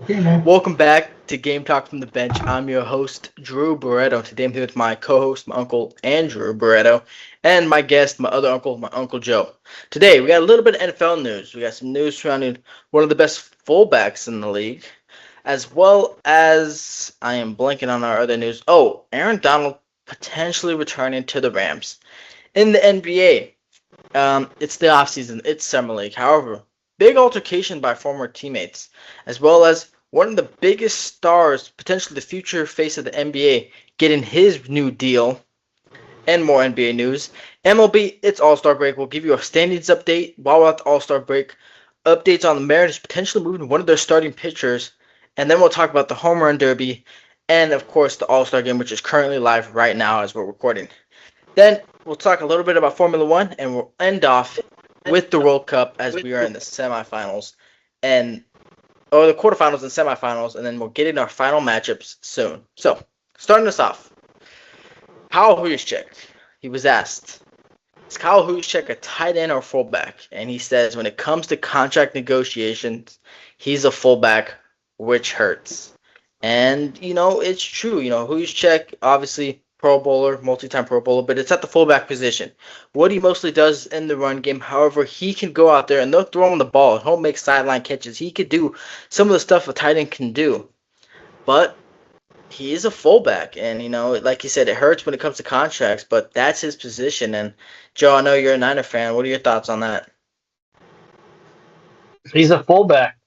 Okay, man. Welcome back to Game Talk from the Bench. I'm your host, Drew Barreto. Today I'm here with my co-host, my uncle Andrew Barreto, and my guest, my other uncle, my Uncle Joe. Today we got a little bit of NFL news. We got some news surrounding one of the best fullbacks in the league, as well as I am blanking on our other news. Oh, Aaron Donald potentially returning to the Rams. In the NBA, it's the offseason. It's summer league. However, big altercation by former teammates, as well as one of the biggest stars, potentially the future face of the NBA, getting his new deal, and more NBA news. MLB, it's All-Star break. We'll give you a standings update while we're at the All-Star break. Updates on the Mariners potentially moving one of their starting pitchers, and then we'll talk about the home run derby, and of course the All-Star game, which is currently live right now as we're recording. Then we'll talk a little bit about Formula One, and we'll end off with the World Cup as we are in the semifinals and or the quarterfinals and semifinals, and then we'll get into our final matchups soon. So, starting us off, Kyle Juszczyk. He was asked, "Is Kyle Juszczyk a tight end or fullback?" And he says, when it comes to contract negotiations, he's a fullback, which hurts. And it's true. Juszczyk, obviously Pro Bowler, multi-time Pro Bowler, but it's at the fullback position. What he mostly does in the run game, however, he can go out there and they'll throw him the ball. He'll make sideline catches. He could do some of the stuff a tight end can do, but he is a fullback, and like you said, it hurts when it comes to contracts, but that's his position. And Joe, I know you're a Niner fan. What are your thoughts on that? He's a fullback.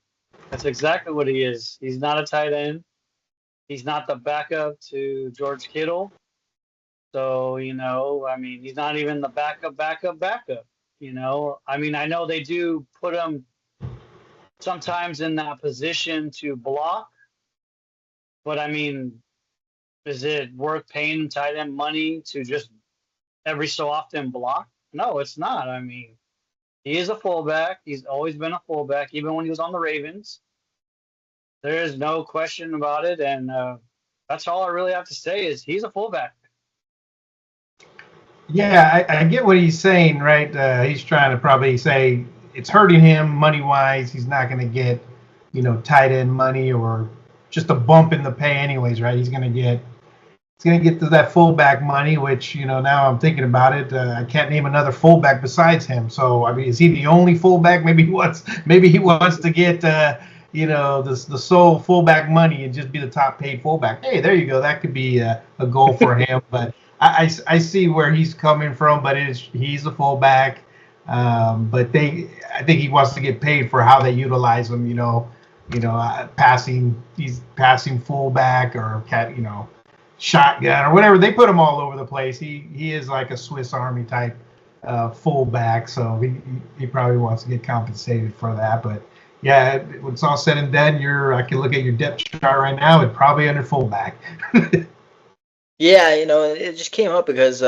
That's exactly what he is. He's not a tight end. He's not the backup to George Kittle. So, he's not even the backup. I know they do put him sometimes in that position to block, but is it worth paying tight end money to just every so often block? No, it's not. He is a fullback. He's always been a fullback, even when he was on the Ravens. There is no question about it, and that's all I really have to say is he's a fullback. Yeah, I get what he's saying, right? He's trying to probably say it's hurting him money wise. He's not going to get, tight end money or just a bump in the pay, anyways, right? He's going to get to that fullback money, which now I'm thinking about it. I can't name another fullback besides him. So I mean, is he the only fullback? Maybe he wants to get the sole fullback money and just be the top paid fullback. Hey, there you go. That could be a goal for him. But I see where he's coming from. But he's a fullback. But I think he wants to get paid for how they utilize him. Passing. He's passing fullback or shotgun or whatever. They put him all over the place. He is like a Swiss Army type fullback, so he probably wants to get compensated for that. But yeah, when it's all said and done, I can look at your depth chart right now. It's probably under fullback. Yeah, it just came up because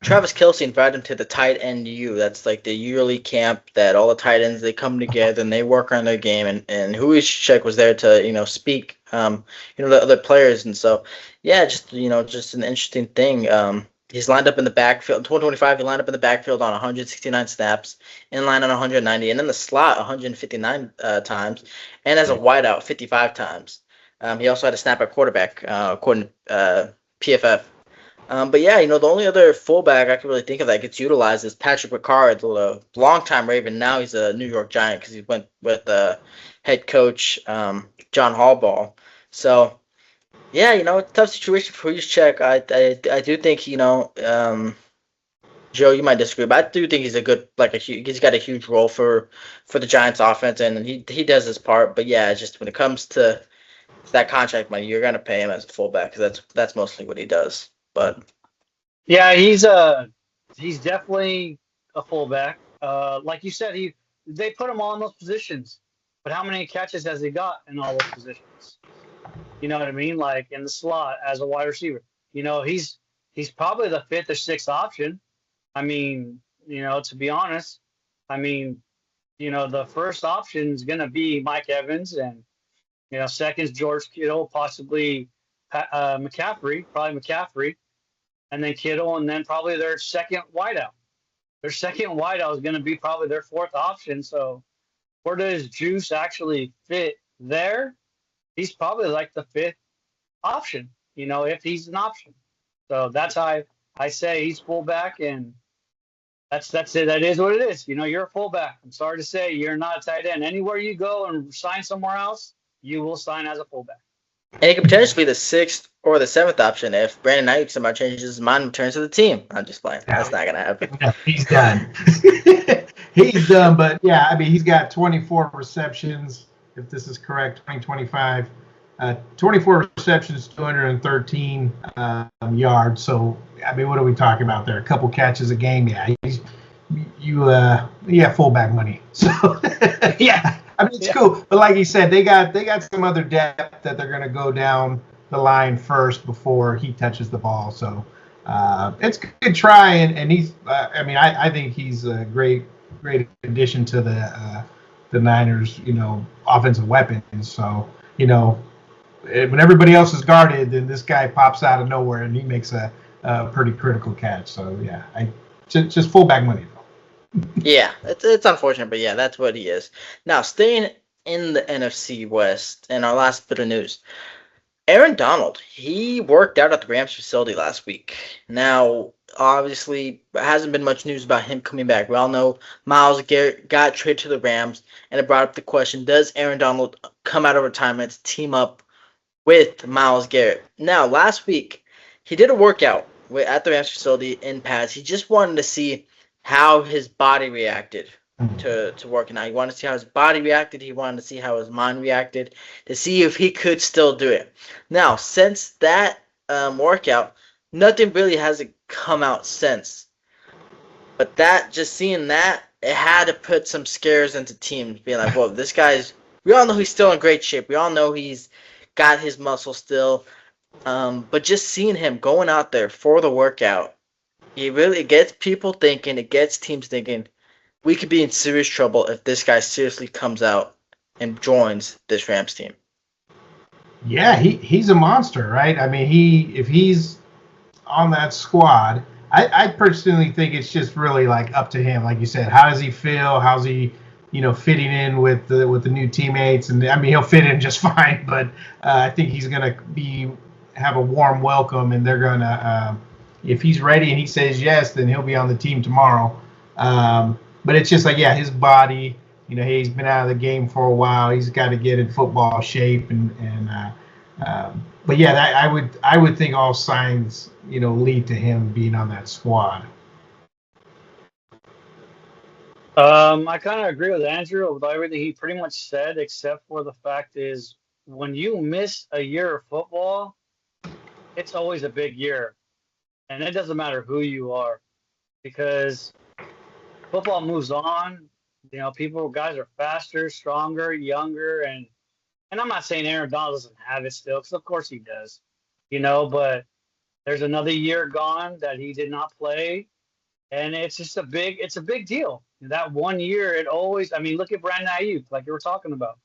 Travis Kelce invited him to the tight end U. That's like the yearly camp that all the tight ends they come together and they work on their game. And Huichek was there to speak the other players. And so yeah, just an interesting thing. He's lined up in the backfield in 2025. He lined up in the backfield on 169 snaps, in line on 190, and in the slot 159 times, and as a wideout 55 times. He also had a snap at quarterback, according to PFF. But yeah, the only other fullback I can really think of that gets utilized is Patrick Ricard, the longtime Raven. Now he's a New York Giant because he went with head coach John Harbaugh. So yeah, tough situation for Juszczyk. I do think Joe, you might disagree, but I do think he's a good he's got a huge role for the Giants offense, and he does his part. But yeah, it's just when it comes to that contract money, you're gonna pay him as a fullback because that's mostly what he does. But Yeah, he's definitely a fullback. Like you said, they put him all in those positions, but how many catches has he got in all those positions? You know what I mean? Like in the slot as a wide receiver. He's probably the fifth or sixth option. To be honest, I mean, the first option is gonna be Mike Evans, and second's George Kittle, possibly McCaffrey, probably McCaffrey, and then Kittle, and then probably their second wideout. Their second wideout is going to be probably their fourth option. So where does Juice actually fit there? he's probably like the fifth option, if he's an option. So that's how I say he's fullback, and that's it. That is what it is. You're a fullback. I'm sorry to say, you're not a tight end. Anywhere you go and sign somewhere else, you will sign as a fullback. And he could potentially be the sixth or the seventh option if Brandon Ayuk somehow changes his mind and returns to the team. I'm just playing. That's not going to happen. No, he's done. He's done, but yeah, I mean, he's got 24 receptions, if this is correct, 2025. 24 receptions, 213 yards. So, I mean, what are we talking about there? A couple catches a game. Yeah, you fullback money. So, yeah. I mean, it's cool, but like he said, they got some other depth that they're going to go down the line first before he touches the ball. So it's a good try, and he's. I think he's a great addition to the Niners, offensive weapons. So when everybody else is guarded, then this guy pops out of nowhere and he makes a pretty critical catch. So yeah, just fullback money. Yeah, it's unfortunate, but yeah, that's what he is. Now, staying in the NFC West, and our last bit of news, Aaron Donald, he worked out at the Rams facility last week. Now, obviously, there hasn't been much news about him coming back. We all know Myles Garrett got traded to the Rams, and it brought up the question, does Aaron Donald come out of retirement to team up with Myles Garrett? Now, last week, he did a workout at the Rams facility in pads. He just wanted to see how his body reacted to working out. He wanted to see how his body reacted. He wanted to see how his mind reacted to see if he could still do it. Now, since that workout, nothing really hasn't come out since. But seeing that, it had to put some scares into teams, being like, whoa, this guy's, we all know he's still in great shape. We all know he's got his muscle still. But just seeing him going out there for the workout, it gets people thinking, it gets teams thinking, we could be in serious trouble if this guy seriously comes out and joins this Rams team. Yeah, he's a monster, right? I mean, if he's on that squad, I personally think it's just really like up to him. Like you said, how does he feel? How's he, fitting in with the new teammates? And I mean, he'll fit in just fine, but I think he's gonna have a warm welcome, and they're gonna. If he's ready and he says yes, then he'll be on the team tomorrow. But it's just like, yeah, his body, he's been out of the game for a while. He's got to get in football shape, but yeah, I would think all signs, lead to him being on that squad. I kind of agree with Andrew with everything he pretty much said, except for the fact is when you miss a year of football, it's always a big year. And it doesn't matter who you are, because football moves on. Guys are faster, stronger, younger, and I'm not saying Aaron Donald doesn't have it still, because of course he does. But there's another year gone that he did not play, and it's a big deal. That 1 year, it always. I mean, look at Brandon Ayuk, like you were talking about.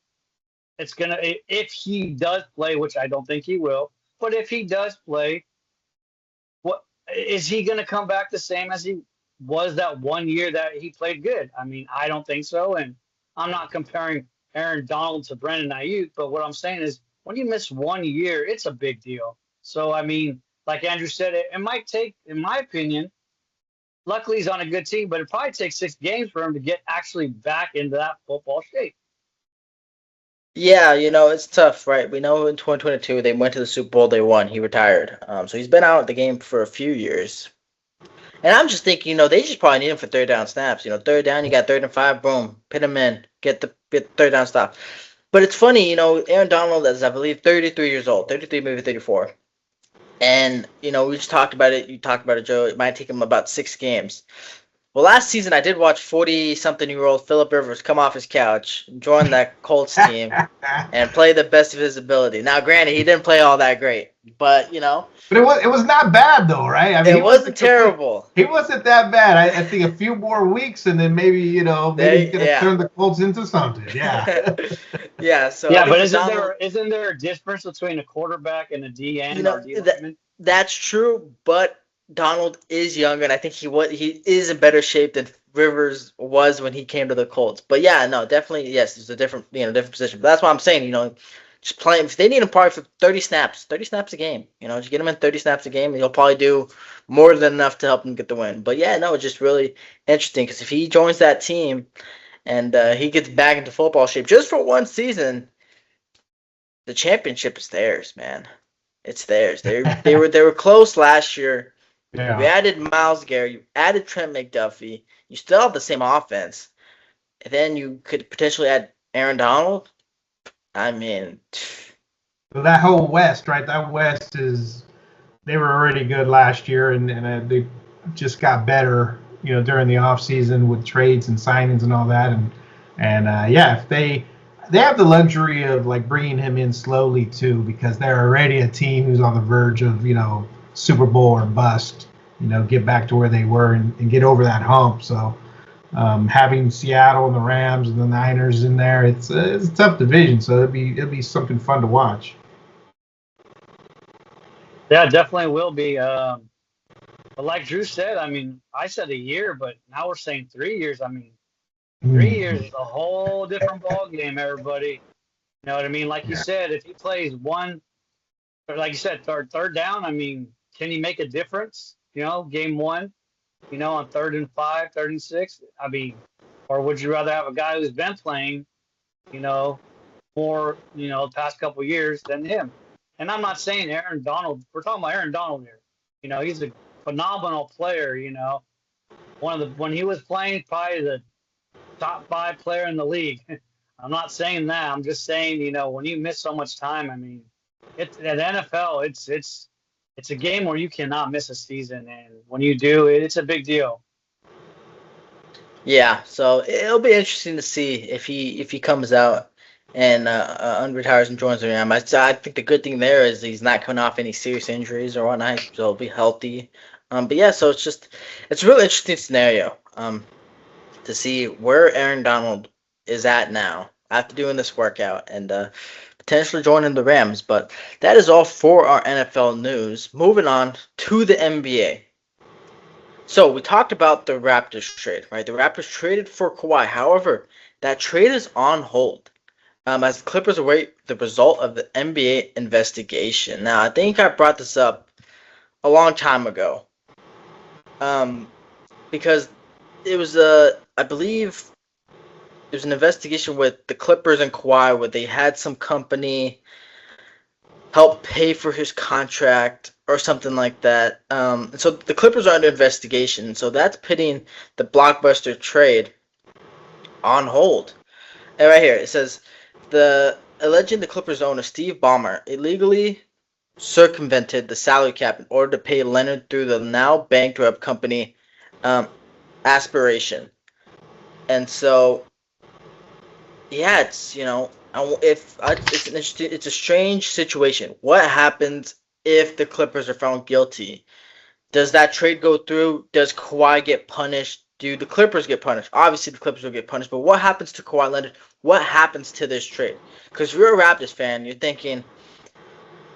If he does play, which I don't think he will, but if he does play. Is he going to come back the same as he was that 1 year that he played good? I mean, I don't think so. And I'm not comparing Aaron Donald to Brandon Ayuk, but what I'm saying is when you miss 1 year, it's a big deal. So, I mean, like Andrew said, it might take, in my opinion, luckily he's on a good team, but it probably takes 6 games for him to get actually back into that football shape. Yeah, it's tough, right? We know in 2022 they went to the Super Bowl, they won, he retired. So he's been out of the game for a few years. And I'm just thinking, they just probably need him for third down snaps. Third down, you got 3rd and 5, boom, put him in, get the third down stop. But it's funny, Aaron Donald is, I believe, 33 years old, 33, maybe 34. And, we just talked about it. You talked about it, Joe. It might take him about 6 games. Well, last season I did watch 40-something-year-old Phillip Rivers come off his couch, join that Colts team, and play the best of his ability. Now, granted, he didn't play all that great, but But it was not bad though, right? I mean, it wasn't terrible. He wasn't that bad. I think a few more weeks, and then maybe he could have turned the Colts into something. Yeah. Yeah. So but isn't there a difference between a quarterback and a DN or D lineman? That's true, but Donald is younger, and I think he is in better shape than Rivers was when he came to the Colts. But yeah, no, definitely, yes, it's a different position. But that's why I'm saying, just play him. If they need him probably for 30 snaps a game. Just get him in 30 snaps a game, and he'll probably do more than enough to help him get the win. But yeah, no, it's just really interesting because if he joins that team and he gets back into football shape just for one season, the championship is theirs, man. It's theirs. They were close last year. Yeah. You added Myles Garrett, you added Trent McDuffie. You still have the same offense. And then you could potentially add Aaron Donald. I mean, that whole West, right? That West they were already good last year, and they just got better, during the off season with trades and signings and all that. And yeah, if they have the luxury of like bringing him in slowly too, because they're already a team who's on the verge of Super Bowl or bust. Get back to where they were and get over that hump. So having Seattle and the Rams and the Niners in there, it's a tough division. So it'll be something fun to watch. Yeah, it definitely will be. But like Drew said, I mean, I said a year, but now we're saying 3 years. I mean, 3 years is a whole different ball game, everybody. You know what I mean? Like you said, if he plays one, or like you said, third down, I mean, can he make a difference? Game one, on 3rd and 5, 3rd and 6. I mean, or would you rather have a guy who's been playing, more, the past couple of years than him? And I'm not saying Aaron Donald. We're talking about Aaron Donald here. He's a phenomenal player. When he was playing, probably the top 5 player in the league. I'm not saying that. I'm just saying, when you miss so much time, I mean, it's at NFL. It's a game where you cannot miss a season, and when you do, it's a big deal. Yeah, so it'll be interesting to see if he comes out and unretires and joins the Rams. I think the good thing there is he's not coming off any serious injuries or whatnot, so he'll be healthy. But yeah, so it's a really interesting scenario to see where Aaron Donald is at now after doing this workout and potentially joining the Rams. But that is all for our NFL news. Moving on to the NBA. So we talked about the Raptors trade, right? The Raptors traded for Kawhi. However, that trade is on hold as the Clippers await the result of the NBA investigation. Now, I think I brought this up a long time ago because it was I believe there was an investigation with the Clippers and Kawhi where they had some company help pay for his contract or something like that. So the Clippers are under investigation. So that's putting the blockbuster trade on hold. And right here it says alleging the Clippers owner Steve Ballmer illegally circumvented the salary cap in order to pay Leonard through the now bankrupt company Aspiration. And so yeah, it's it's a strange situation. What happens if the Clippers are found guilty? Does that trade go through? Does Kawhi get punished? Do the Clippers get punished? Obviously, the Clippers will get punished. But what happens to Kawhi Leonard? What happens to this trade? Because if you're a Raptors fan, you're thinking,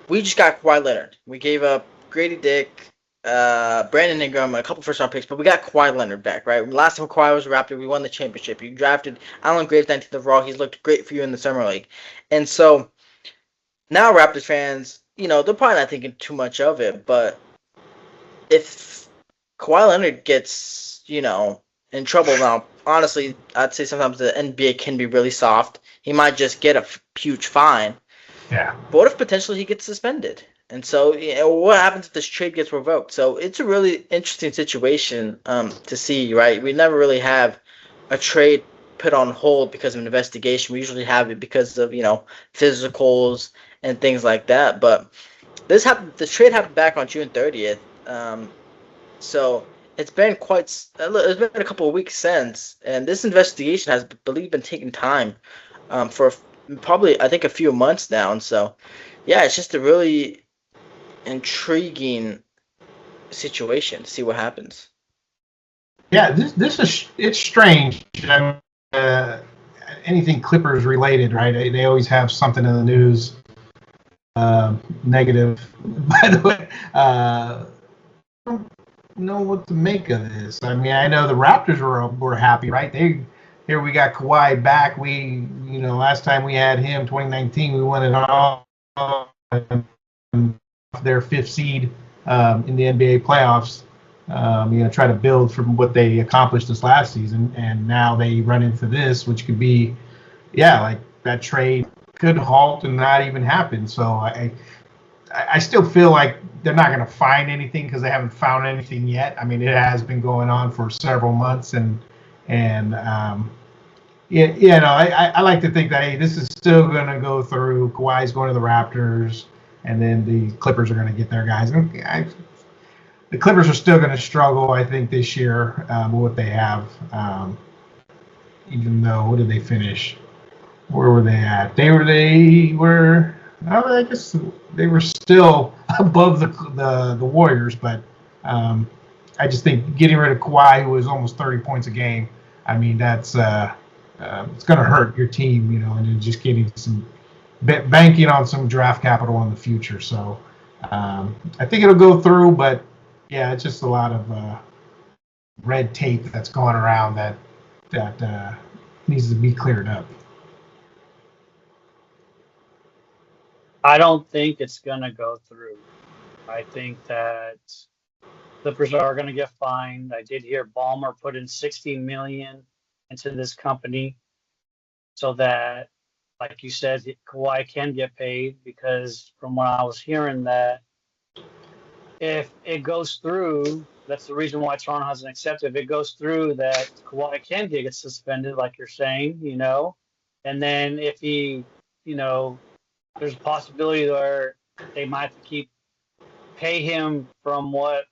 we just got Kawhi Leonard. We gave up Grady Dick, Brandon Ingram, a couple first-round picks, but we got Kawhi Leonard back, right? Last time Kawhi was a Raptor, we won the championship. You drafted Allen Graves 19th overall. He's looked great for you in the summer league. And so now Raptors fans, they're probably not thinking too much of it, but if Kawhi Leonard gets, in trouble now, honestly, I'd say sometimes the NBA can be really soft. He might just get a huge fine. Yeah. But what if potentially he gets suspended? And so, what happens if this trade gets revoked? So it's a really interesting situation to see, right? We never really have a trade put on hold because of an investigation. We usually have it because of, physicals and things like that. But this trade happened back on June 30th. So it's been it's been a couple of weeks since, and this investigation has, I believe, been taking time for probably, I think, a few months now. And so, yeah, it's just a really intriguing situation to see what happens. Yeah, it's strange. Anything Clippers related, right? They always have something in the news negative. By the way, I don't know what to make of this. I mean, I know the Raptors were happy, right? They here we got Kawhi back. Last time we had him, 2019, we won it all. Their fifth seed in the NBA playoffs. Try to build from what they accomplished this last season, and now they run into this, which could be, like that trade could halt and not even happen. So I still feel like they're not going to find anything because they haven't found anything yet. I mean, it has been going on for several months, and I like to think that, hey, this is still going to go through. Kawhi's going to the Raptors, and then the Clippers are going to get their guys. The Clippers are still going to struggle, I think, this year with what they have. Even though, what did they finish? Where were they at? I guess they were still above the Warriors, but I just think getting rid of Kawhi, who was almost 30 points a game, I mean, that's it's going to hurt your team, and then just getting some banking on some draft capital in the future. So I think it'll go through, but yeah, it's just a lot of red tape that's going around that needs to be cleared up. I don't think it's going to go through. I think that Clippers are going to get fined. I did hear Ballmer put in $60 million into this company so that, like you said, Kawhi can get paid, because from what I was hearing, that if it goes through, that's the reason why Toronto hasn't accepted. If it goes through, that Kawhi can get suspended, like you're saying, and then if he, there's a possibility where they might have to pay him from what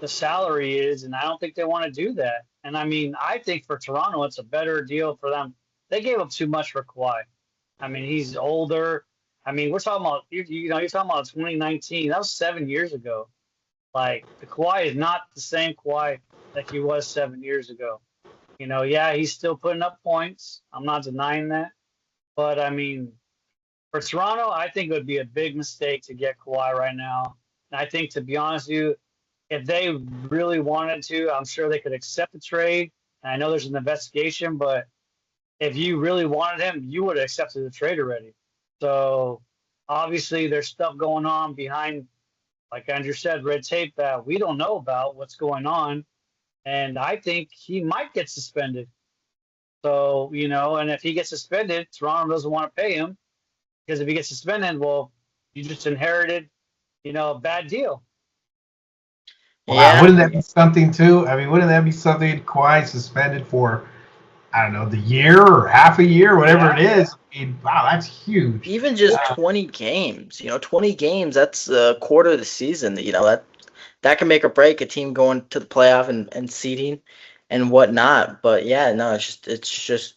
the salary is, and I don't think they want to do that. And I mean, I think for Toronto, it's a better deal for them. They gave up too much for Kawhi. I mean, he's older. I mean, we're talking about you're talking about 2019. That was 7 years ago. Like, the Kawhi is not the same Kawhi like he was 7 years ago. Yeah, he's still putting up points. I'm not denying that. But I mean, for Toronto, I think it would be a big mistake to get Kawhi right now. And I think, to be honest with you, if they really wanted to, I'm sure they could accept the trade. And I know there's an investigation, but if you really wanted him, you would have accepted the trade already. So obviously there's stuff going on behind, like Andrew said, red tape that we don't know about what's going on. And I think he might get suspended. So, and if he gets suspended, Toronto doesn't want to pay him, because if he gets suspended, well, you just inherited, a bad deal. Wow, yeah. Wouldn't that be something too? I mean, wouldn't that be something? Kawhi suspended for, I don't know, the year or half a year, whatever it is. I mean, wow, that's huge. Even just 20 games, 20 games, that's a quarter of the season. That can make or break a team going to the playoff and seeding and whatnot. But yeah, no, it's just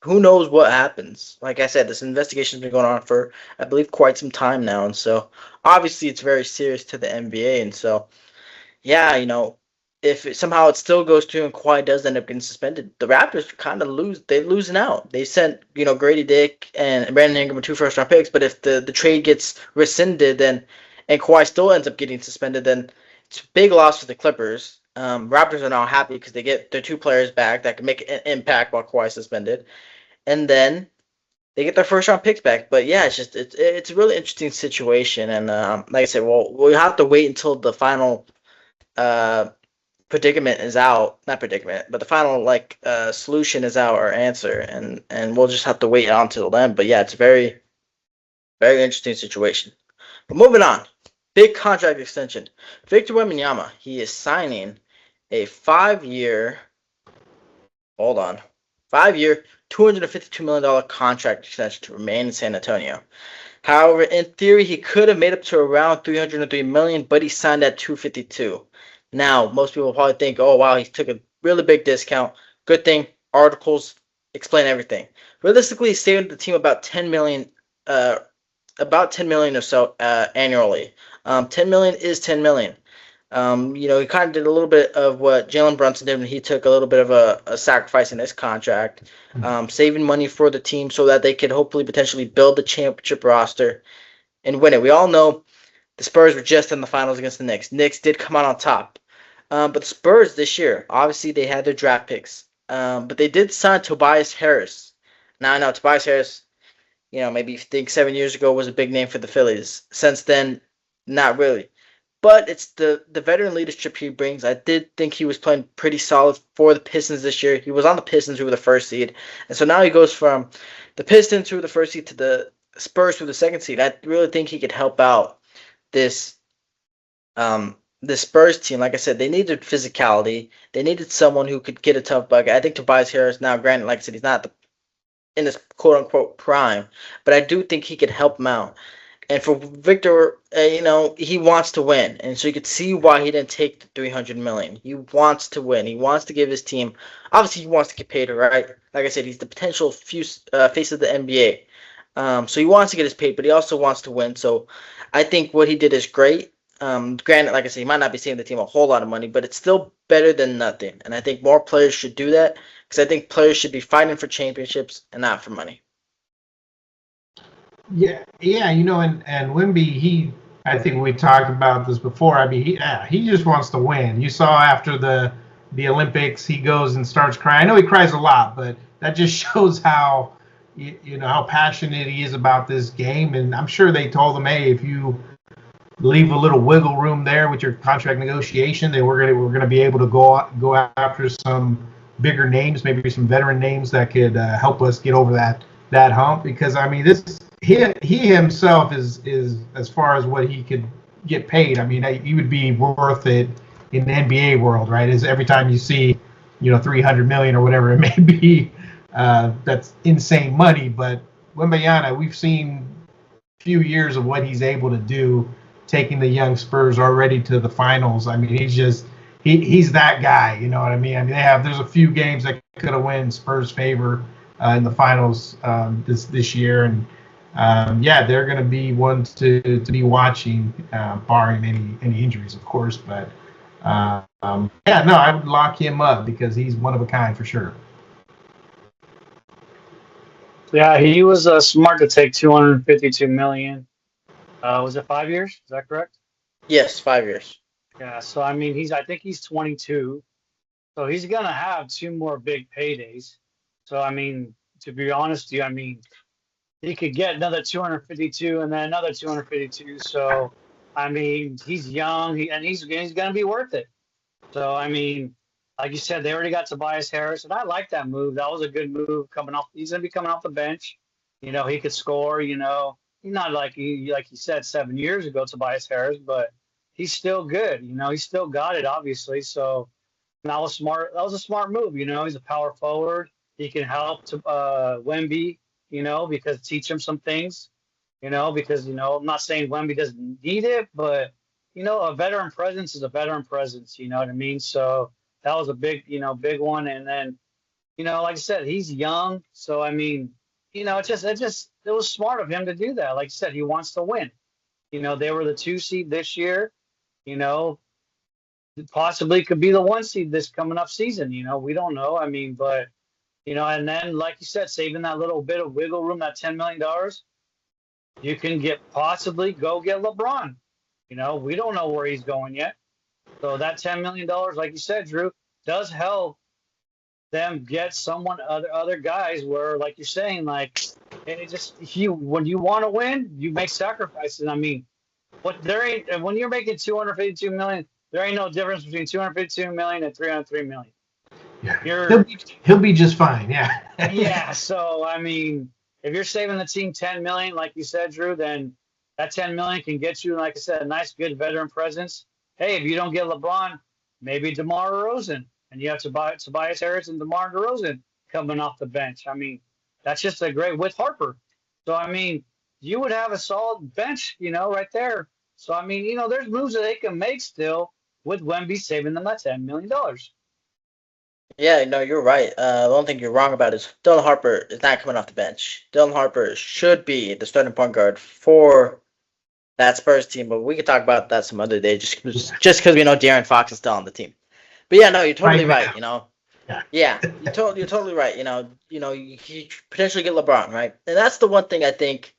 who knows what happens. Like I said, this investigation's been going on for, I believe, quite some time now, and so obviously it's very serious to the NBA. And so, yeah, if somehow it still goes through and Kawhi does end up getting suspended, the Raptors kind of losing out. They sent, Grady Dick and Brandon Ingram with 2 first-round picks, but if the trade gets rescinded and Kawhi still ends up getting suspended, then it's a big loss for the Clippers. Raptors are now happy because they get their 2 players back that can make an impact while Kawhi's suspended, and then they get their first-round picks back. But yeah, it's a really interesting situation, and like I said, we'll have to wait until the final predicament is out. Not predicament, but the final solution is out, or answer, and we'll just have to wait until then. But yeah, it's a very, very interesting situation. But moving on, big contract extension. Victor Wembanyama, he is signing a 5-year, $252 million contract extension to remain in San Antonio. However, in theory, he could have made up to around $303 million, but he signed at $252. Now, most people probably think, oh, wow, he took a really big discount. Good thing, articles explain everything. Realistically, he saved the team about $10 million or so annually. $10 million is $10 million. He kind of did a little bit of what Jalen Brunson did when he took a little bit of a sacrifice in his contract, saving money for the team so that they could hopefully potentially build the championship roster and win it. We all know the Spurs were just in the finals against the Knicks. Knicks did come out on top. But the Spurs this year, obviously they had their draft picks. But they did sign Tobias Harris. Now I know Tobias Harris, maybe you think 7 years ago was a big name for the Phillies. Since then, not really. But it's the veteran leadership he brings. I did think he was playing pretty solid for the Pistons this year. He was on the Pistons, who were the first seed. And so now he goes from the Pistons, who were the first seed, to the Spurs, who were the second seed. I really think he could help out this this Spurs team. Like I said, they needed physicality. They needed someone who could get a tough bucket. I think Tobias Harris, now granted, like I said, he's not in his quote-unquote prime, but I do think he could help him out. And for Victor, he wants to win, and so you could see why he didn't take the $300 million. He wants to win. He wants to give his team. Obviously, he wants to get paid, right? Like I said, he's the potential face of the NBA. So he wants to get his paid, but he also wants to win. So I think what he did is great. Granted, like I said, he might not be saving the team a whole lot of money, but it's still better than nothing. And I think more players should do that, because I think players should be fighting for championships and not for money. Yeah, and Wemby, I think we talked about this before. I mean, he just wants to win. You saw after the Olympics, he goes and starts crying. I know he cries a lot, but that just shows how how passionate he is about this game. And I'm sure they told him, hey, if you leave a little wiggle room there with your contract negotiation, then we're gonna be able to go after some bigger names, maybe some veteran names that could help us get over that hump. Because I mean, he himself is as far as what he could get paid. I mean, he would be worth it in the NBA world, right? Is every time you see, $300 million or whatever it may be, that's insane money. But Wembanyama, we've seen a few years of what he's able to do, taking the young Spurs already to the finals. I mean, he's that guy. You know what I mean? I mean, there's a few games that could have went in Spurs' favor in the finals this year, and they're going to be ones to be watching, barring any injuries, of course. But I would lock him up because he's one of a kind for sure. Yeah, he was smart to take $252 million. Was it 5 years? Is that correct? Yes, 5 years. Yeah. So I mean, I think he's 22. So he's gonna have two more big paydays. So I mean, to be honest with you, I mean, he could get another 252 and then another 252. So I mean, he's young, he's gonna be worth it. So I mean, like you said, they already got Tobias Harris, and I like that move. That was a good move coming off. He's gonna be coming off the bench. He could score. He's not like you said 7 years ago, Tobias Harris, but he's still good. He's still got it, obviously. So that was smart. That was a smart move. He's a power forward. He can help to Wemby. Because teach him some things. Because I'm not saying Wemby doesn't need it, but a veteran presence is a veteran presence. You know what I mean? So that was a big one. And then like I said, he's young. So I mean, it was smart of him to do that. Like I said, he wants to win. They were the 2 seed this year. Possibly could be the 1 seed this coming up season. We don't know. I mean, but and then like you said, saving that little bit of wiggle room, that $10 million, you can possibly go get LeBron. We don't know where he's going yet. So that $10 million, like you said, Drew, does help them get other guys where, like you're saying, like when you want to win, you make sacrifices. I mean, when you're making $252 million, there ain't no difference between $252 million and $303 million. Yeah, he'll be just fine. Yeah. Yeah. So I mean, if you're saving the team $10 million, like you said, Drew, then that $10 million can get you, like I said, a nice, good veteran presence. Hey, if you don't get LeBron, maybe DeMar DeRozan. And you have Tobias Harris and DeMar DeRozan coming off the bench. I mean, that's just a great with Harper. So, I mean, you would have a solid bench, right there. So, I mean, there's moves that they can make still with Wemby saving them that $10 million. Yeah, no, you're right. The only thing you're wrong about is Dylan Harper is not coming off the bench. Dylan Harper should be the starting point guard for that Spurs team, but we could talk about that some other day just because we know De'Aaron Fox is still on the team. But yeah, no, you're totally right. Yeah, you're totally right. You potentially get LeBron, right? And that's the one thing I think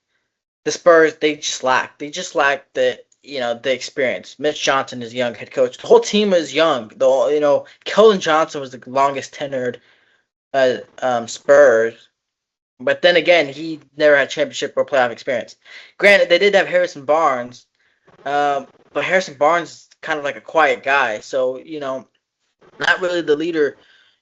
the Spurs they just lack. They just lack the experience. Mitch Johnson is a young head coach. The whole team is young. Keldon Johnson was the longest tenured Spurs. But then again, he never had championship or playoff experience. Granted, they did have Harrison Barnes, but Harrison Barnes is kind of like a quiet guy, so not really the leader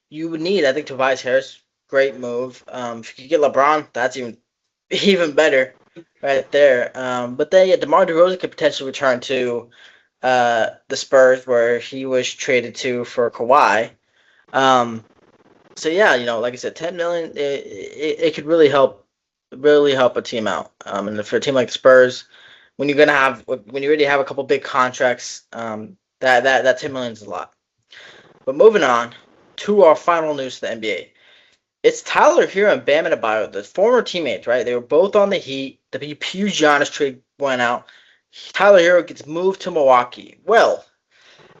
you would need. I think Tobias Harris, great move. If you could get LeBron, that's even better, right there. But then DeMar DeRozan could potentially return to the Spurs, where he was traded to for Kawhi. So yeah, like I said, 10 million, it could really help a team out. And for a team like the Spurs, when you already have a couple big contracts, that 10 million is a lot. But moving on to our final news to the NBA. It's Tyler Hero and Bam Adebayo, the former teammates, right? They were both on the Heat. The huge Giannis trade went out. Tyler Hero gets moved to Milwaukee. Well,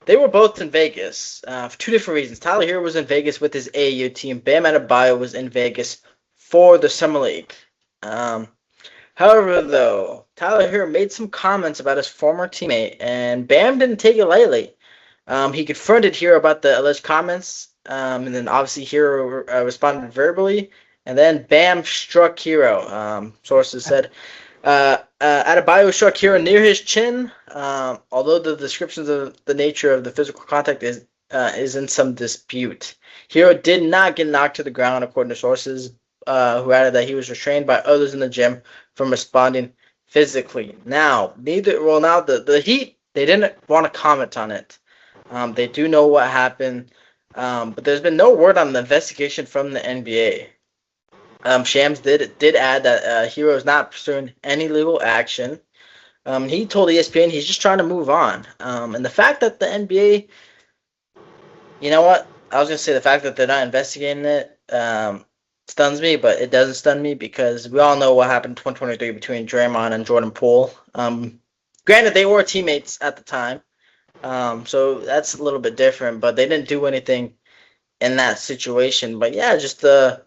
they were both in Vegas for two different reasons. Tyler Hero was in Vegas with his AAU team. Bam Adebayo was in Vegas for the Summer League. However, though, Tyler Hero made some comments about his former teammate, and Bam didn't take it lightly. He confronted Hero about the alleged comments, and then obviously Hero responded verbally, and then Bam struck Hero. Sources said Adebayo struck Hero near his chin, although the descriptions of the nature of the physical contact is in some dispute. Hero did not get knocked to the ground, according to sources who added that he was restrained by others in the gym from responding physically. Now, the Heat, they didn't want to comment on it. They do know what happened, but there's been no word on the investigation from the NBA. Shams did add that Hero is not pursuing any legal action. He told ESPN he's just trying to move on. And the fact that the NBA, you know what? I was going to say the fact that they're not investigating it stuns me, but it doesn't stun me because we all know what happened in 2023 between Draymond and Jordan Poole. Granted, they were teammates at the time. So that's a little bit different, but they didn't do anything in that situation. But yeah, just a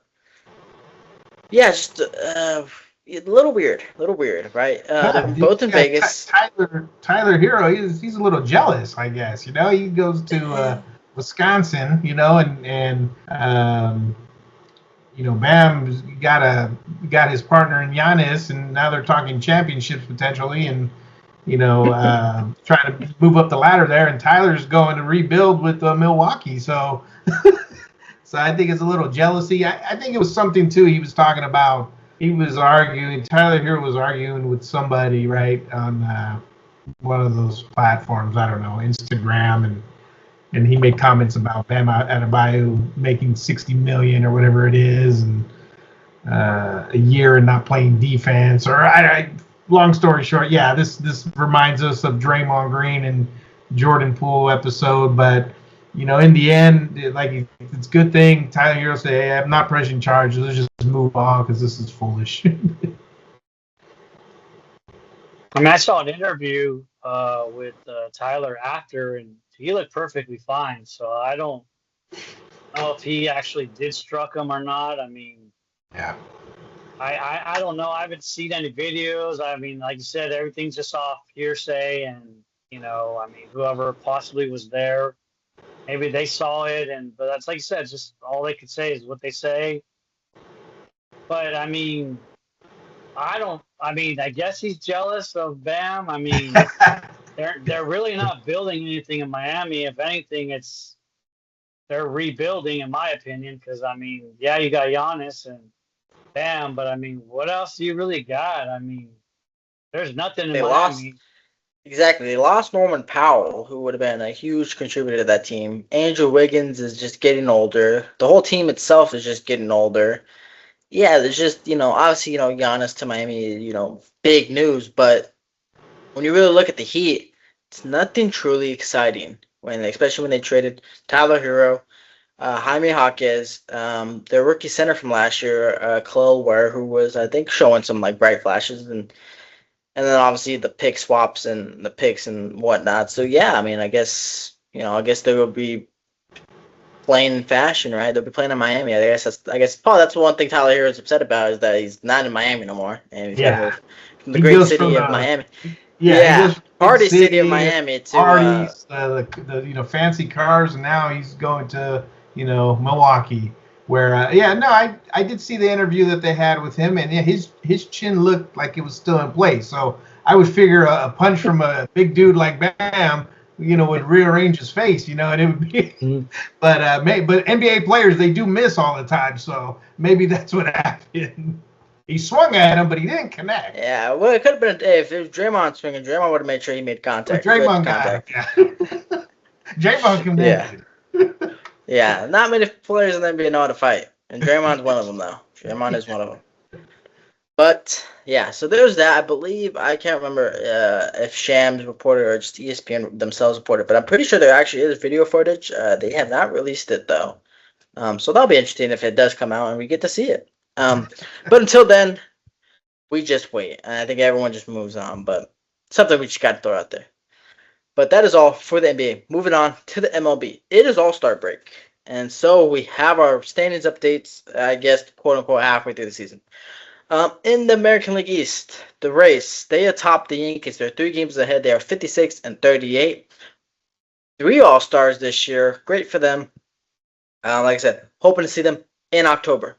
little weird, right? They're both in Vegas. Tyler Hero, he's a little jealous, I guess. He goes to Wisconsin, and Bam got his partner in Giannis, and now they're talking championships potentially, and trying to move up the ladder there, and Tyler's going to rebuild with Milwaukee. So, so I think it's a little jealousy. I think it was something too. He was talking about. Tyler Hero was arguing with somebody, right, on one of those platforms. I don't know, Instagram, and he made comments about Bam Adebayo making $60 million or whatever it is, and a year and not playing defense, or long story short, yeah, this reminds us of Draymond Green and Jordan Poole episode, but in the end, it's a good thing Tyler Hero said, "Hey, I'm not pressing charges. Let's just move on because this is foolish." I saw an interview with Tyler after, and he looked perfectly fine. So I don't know if he actually did struck him or not. Yeah. I don't know. I haven't seen any videos. Like you said, everything's just off hearsay, and whoever possibly was there, maybe they saw it, but that's like you said, just all they could say is what they say. But I guess he's jealous of Bam. They're really not building anything in Miami. If anything, they're rebuilding, in my opinion, because yeah, you got Giannis and Bam, but what else do you really got? There's nothing in Miami. Exactly. They lost Norman Powell, who would have been a huge contributor to that team. Andrew Wiggins is just getting older. The whole team itself is just getting older. Yeah, there's just, obviously, Giannis to Miami, big news. But when you really look at the Heat, it's nothing truly exciting. Especially when they traded Tyler Hero, Jaime Jaquez, their rookie center from last year, Khalil Ware, who was, I think, showing some bright flashes, and then obviously the pick swaps and the picks and whatnot. So yeah, I guess they will be playing in fashion, right? They'll be playing in Miami. I guess probably that's one thing Tyler Hero is upset about, is that he's not in Miami no more, and he's got to move from the great city of Miami. Yeah, party city of Miami to parties, the fancy cars, and now he's going to Milwaukee. Where I did see the interview that they had with him, and yeah, his chin looked like it was still in place. So I would figure a punch from a big dude like Bam, would rearrange his face, and it would be. Mhm. But but NBA players, they do miss all the time, so maybe that's what happened. He swung at him, but he didn't connect. Yeah, well, it could have been if it was Draymond swinging. Draymond would have made sure he made contact. Well, Good Draymond contact. got it. Yeah. Draymond connected. Yeah. Not many players in the NBA know how to fight, and Draymond's one of them, though. Draymond is one of them. But yeah, so there's that. I believe I can't remember if Shams reported or just ESPN themselves reported, but I'm pretty sure there actually is video footage. They have not released it though, so that'll be interesting if it does come out and we get to see it. But until then, we just wait, and I think everyone just moves on. But something we just got to throw out there. But that is all for the NBA. Moving on to the MLB. It is All-Star break, and so we have our standings updates. I guess quote unquote halfway through the season. In the American League East, the Rays, they atop the Yankees. They're 3 games ahead. They are 56 and 38. 3 All-Stars this year. Great for them. Like I said, hoping to see them in October.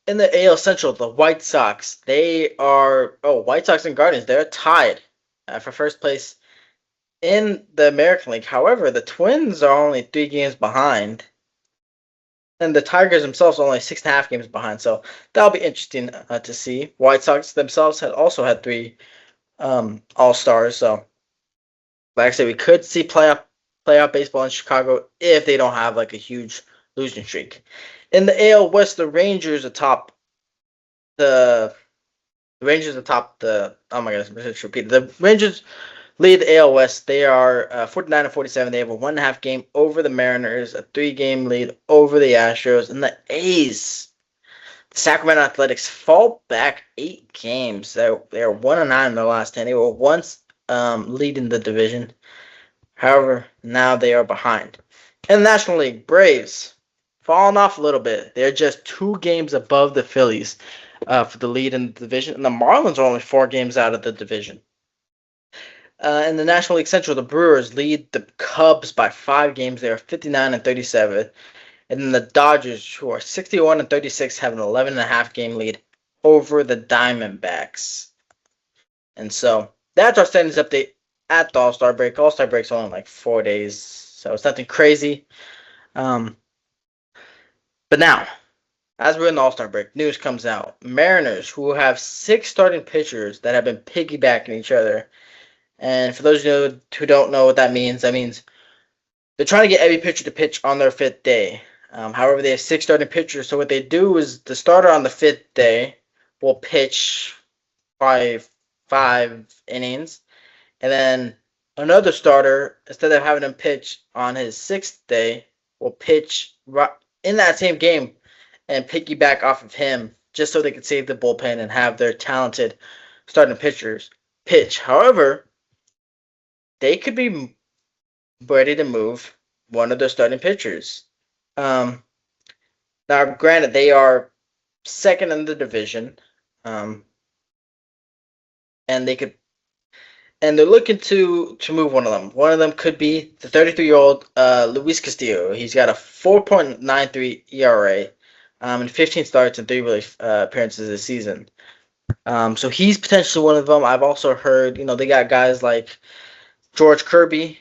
In the AL Central, the White Sox, White Sox and Guardians, they're tied for first place in the American League. However, the Twins are only 3 games behind. And the Tigers themselves are only 6.5 games behind, so that'll be interesting to see. White Sox themselves also had 3 All-Stars, so like I said, we could see playoff baseball in Chicago if they don't have like a huge losing streak. In the AL West, the Rangers atop the oh my goodness, let's repeat it. The Rangers lead the AL West. They are 49 and 47. They have a 1.5 game over the Mariners, a 3-game lead over the Astros, and the A's. The Sacramento Athletics fall back 8 games. They are 1-9 in their last 10. They were once leading the division. However, now they are behind. In the National League, Braves falling off a little bit. They're just 2 games above the Phillies for the lead in the division, and the Marlins are only 4 games out of the division. In the National League Central, the Brewers lead the Cubs by 5 games. They are 59 and 37. And then the Dodgers, who are 61 and 36, have an 11.5 game lead over the Diamondbacks. And so that's our standings update at the All-Star break. All-Star break's only like 4 days, so it's nothing crazy. But now, as we're in the All-Star break, news comes out. Mariners, who have 6 starting pitchers that have been piggybacking each other. And for those of you who don't know what that means they're trying to get every pitcher to pitch on their 5th day. However, they have 6 starting pitchers. So what they do is the starter on the 5th day will pitch by 5 innings. And then another starter, instead of having him pitch on his 6th day, will pitch in that same game and piggyback off of him just so they can save the bullpen and have their talented starting pitchers pitch. However, they could be ready to move one of their starting pitchers. Now, granted, they are 2nd in the division, and they're looking to move one of them. One of them could be the 33-year-old Luis Castillo. He's got a 4.93 ERA, and 15 starts and 3 relief appearances this season. So he's potentially one of them. I've also heard, they got guys like George Kirby.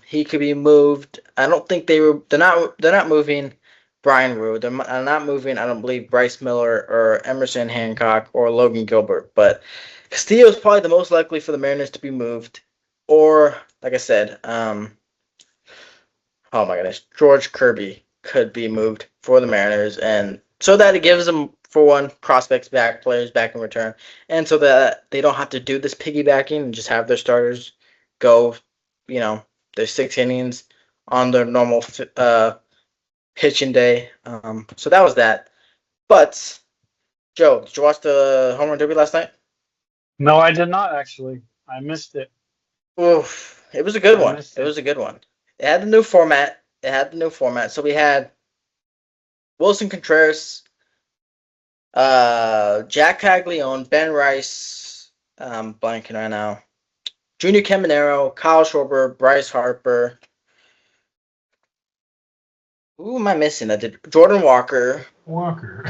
He could be moved. I don't think they're not moving Brian Rue. They're not moving, I don't believe, Bryce Miller or Emerson Hancock or Logan Gilbert. But Castillo is probably the most likely for the Mariners to be moved. Or, like I said, oh my goodness, George Kirby could be moved for the Mariners. And so that it gives them, for one, prospects back, players back in return. And so that they don't have to do this piggybacking and just have their starters go, their 6 innings on their normal pitching day. So that was that. But, Joe, did you watch the Home Run Derby last night? No, I did not actually. I missed it. Oof. It was a good one. It was a good one. It had the new format. So we had Wilson Contreras, Jack Caglione, Ben Rice, blanking right now, Junior Caminero, Kyle Schwarber, Bryce Harper, Who am I missing? I did Jordan Walker. Walker.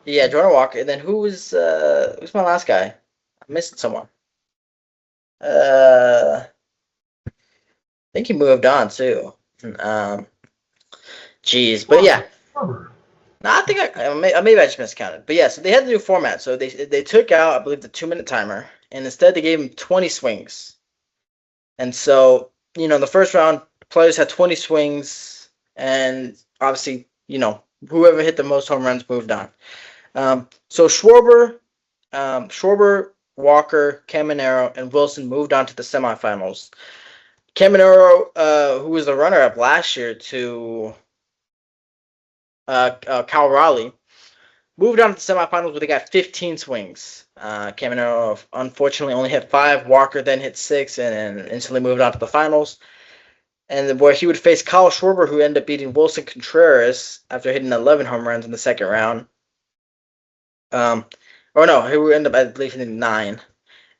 Yeah, Jordan Walker. And then who's my last guy? I missed someone. I think he moved on too. Um, Jeez, but yeah. Schwarber. No, I think maybe I just miscounted. But yeah, so they had the new format. So they took out, I believe, the 2 minute timer, and instead they gave him 20 swings. And so, in the first round, players had 20 swings, and obviously, whoever hit the most home runs moved on. So Schwarber, Walker, Caminero, and Wilson moved on to the semifinals. Caminero, who was the runner-up last year to Cal Raleigh, moved on to the semifinals where they got 15 swings. Caminero unfortunately only hit 5. Walker then hit 6 and instantly moved on to the finals. And where he would face Kyle Schwarber, who ended up beating Wilson Contreras after hitting 11 home runs in the second round. Or no, he would end up, I believe, hitting 9.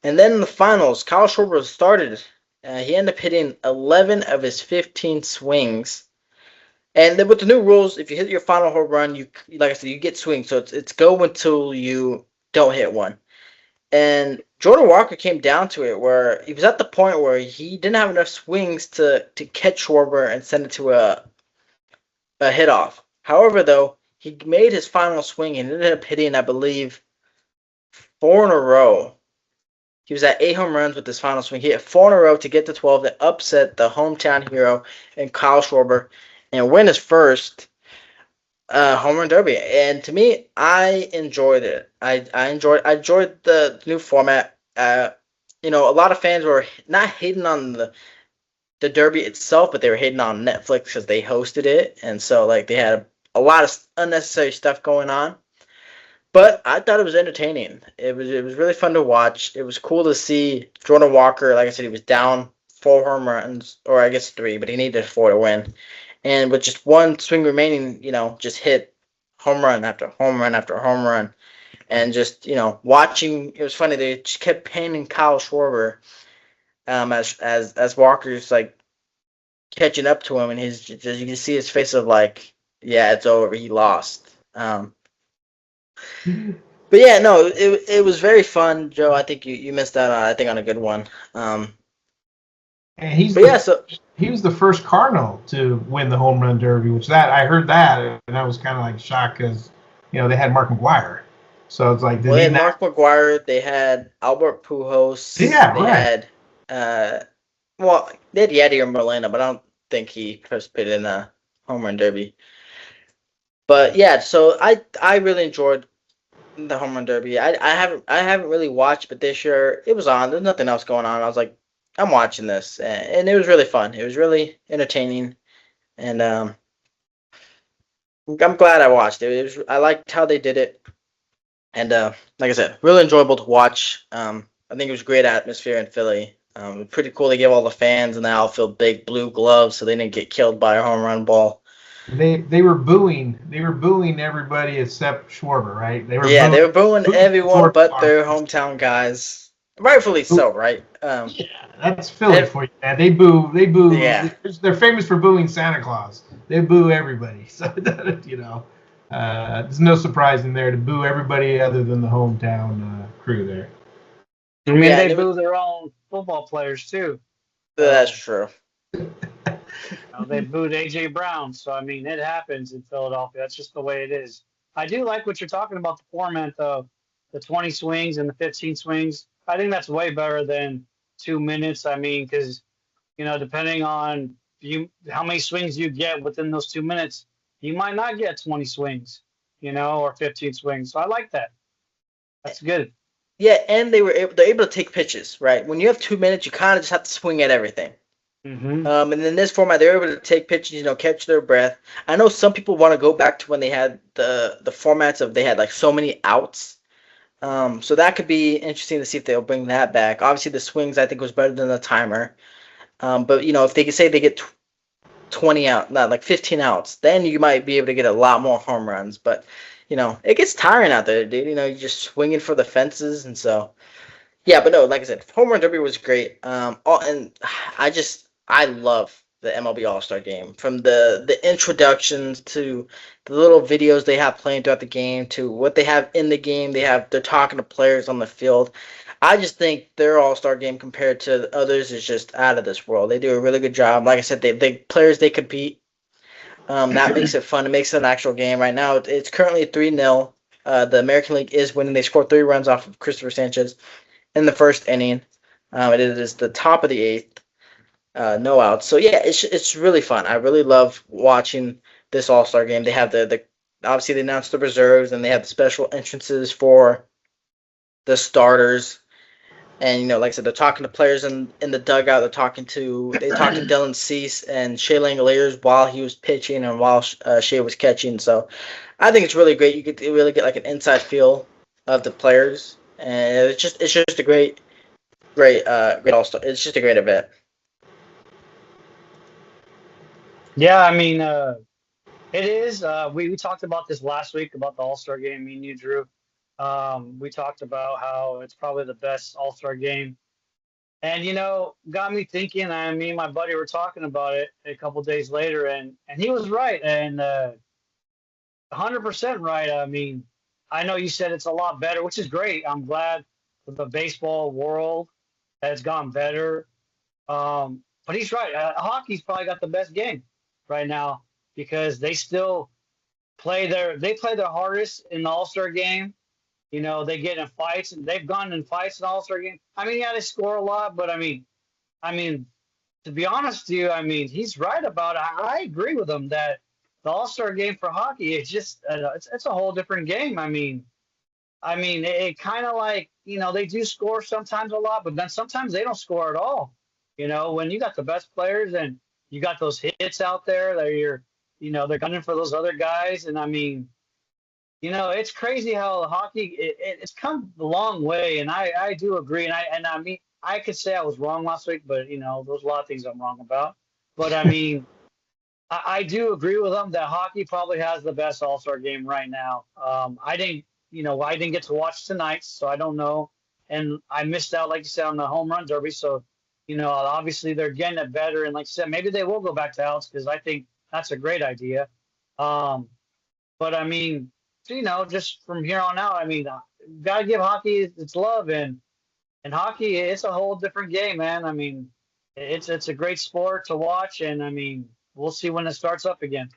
And then in the finals, Kyle Schwarber started. He ended up hitting 11 of his 15 swings. And then with the new rules, if you hit your final home run, like I said, you get swings. So it's go until you don't hit one. And Jordan Walker came down to it where he was at the point where he didn't have enough swings to catch Schwarber and send it to a hit off. However, though, he made his final swing and ended up hitting, I believe, 4 in a row. He was at 8 home runs with his final swing. He hit 4 in a row to get to 12 to upset the hometown hero and Kyle Schwarber and win his first home run derby. And to me, I enjoyed it. I enjoyed the new format. A lot of fans were not hating on the derby itself, but they were hating on Netflix because they hosted it, and so like they had a lot of unnecessary stuff going on. But I thought it was entertaining. It was really fun to watch. It was cool to see Jordan Walker. Like I said, he was down 4 home runs, or I guess 3, but he needed 4 to win. And with just 1 swing remaining, just hit home run after home run after home run. And just, watching, it was funny. They just kept painting Kyle Schwarber as Walker's like catching up to him, and he's just, you can see his face of like, yeah, it's over. He lost. But yeah, no, it was very fun, Joe. I think you missed out on, I think, on a good one. And he was the first Cardinal to win the home run derby, which I heard that, and I was kind of like shocked because they had Mark McGwire, so it's like they had Mark McGwire, they had Albert Pujols, they had they had Yadier Molina, but I don't think he participated in a home run derby. But yeah, so I really enjoyed the home run derby. I haven't really watched, but this year it was on. There's nothing else going on. I was like, I'm watching this, and it was really fun. It was really entertaining, and I'm glad I watched it. I liked how they did it, and like I said, really enjoyable to watch. I think it was great atmosphere in Philly. Pretty cool. They gave all the fans in the outfield big blue gloves so they didn't get killed by a home run ball. They were booing everybody except Schwarber, right? They were booing everyone but their hometown guys. Rightfully so, right? Yeah, that's Philly for you, man. They boo. Yeah. They're famous for booing Santa Claus. They boo everybody. So there's no surprise in there to boo everybody other than the hometown crew there. I mean, they boo their own football players too. That's true. They booed A.J. Brown, so I mean, it happens in Philadelphia. That's just the way it is. I do like what you're talking about, the format, though. The 20 swings and the 15 swings. I think that's way better than 2 minutes. I mean, because, depending on how many swings you get within those 2 minutes, you might not get 20 swings, or 15 swings. So I like that. That's good. Yeah, and they're able to take pitches, right? When you have 2 minutes, you kind of just have to swing at everything. Mm-hmm. And in this format, they're able to take pitches, catch their breath. I know some people want to go back to when they had the formats of they had like so many outs. So that could be interesting to see if they'll bring that back. Obviously, the swings I think was better than the timer. But if they could say they get 20 out, not like 15 outs, then you might be able to get a lot more home runs. But it gets tiring out there, dude. You're just swinging for the fences, and so yeah. But no, like I said, home run derby was great. And I love the MLB All-Star game. From the introductions to the little videos they have playing throughout the game to what they have in the game. They're talking to players on the field. I just think their All-Star game compared to others is just out of this world. They do a really good job. Like I said, they players they compete. That makes it fun. It makes it an actual game. Right now, it's currently 3-0. The American League is winning. They scored 3 runs off of Christopher Sanchez in the first inning. It is the top of the 8th. No outs. So yeah, it's really fun. I really love watching this All-Star game. They have the obviously they announced the reserves and they have the special entrances for the starters. And like I said, they're talking to players in the dugout. They talking to Dylan Cease and Shea Langoliers while he was pitching and while Shea was catching. So I think it's really great. You get to really get like an inside feel of the players, and it's just a great All-Star. It's just a great event. Yeah, I mean, it is. We talked about this last week about the All-Star game. Me and you, Drew. We talked about how it's probably the best All-Star game, and got me thinking. Me and my buddy were talking about it a couple days later, and he was right, and 100% right. I mean, I know you said it's a lot better, which is great. I'm glad for the baseball world that it's gone better. But he's right. Hockey's probably got the best game right now because they still play their hardest in the All-Star game. They get in fights, and they've gone in fights in the All-Star game. I mean, yeah, they score a lot, but I mean, to be honest with you, I mean, he's right about it. I agree with him that the All-Star game for hockey, it's just it's a whole different game. I mean, it kind of like they do score sometimes a lot, but then sometimes they don't score at all. When you got the best players and you got those hits out there that they're gunning for those other guys, and I mean, it's crazy how hockey it's come a long way, and I do agree, and I mean I could say I was wrong last week, but there's a lot of things I'm wrong about, but I mean. I do agree with them that hockey probably has the best All-Star game right now. I didn't get to watch tonight, so I don't know. And I missed out, like you said, on the home run derby. So, obviously they're getting it better. And like I said, maybe they will go back to outs because I think that's a great idea. But I mean, just from here on out, I mean, got to give hockey its love. And hockey, it's a whole different game, man. I mean, it's a great sport to watch. And I mean, we'll see when it starts up again.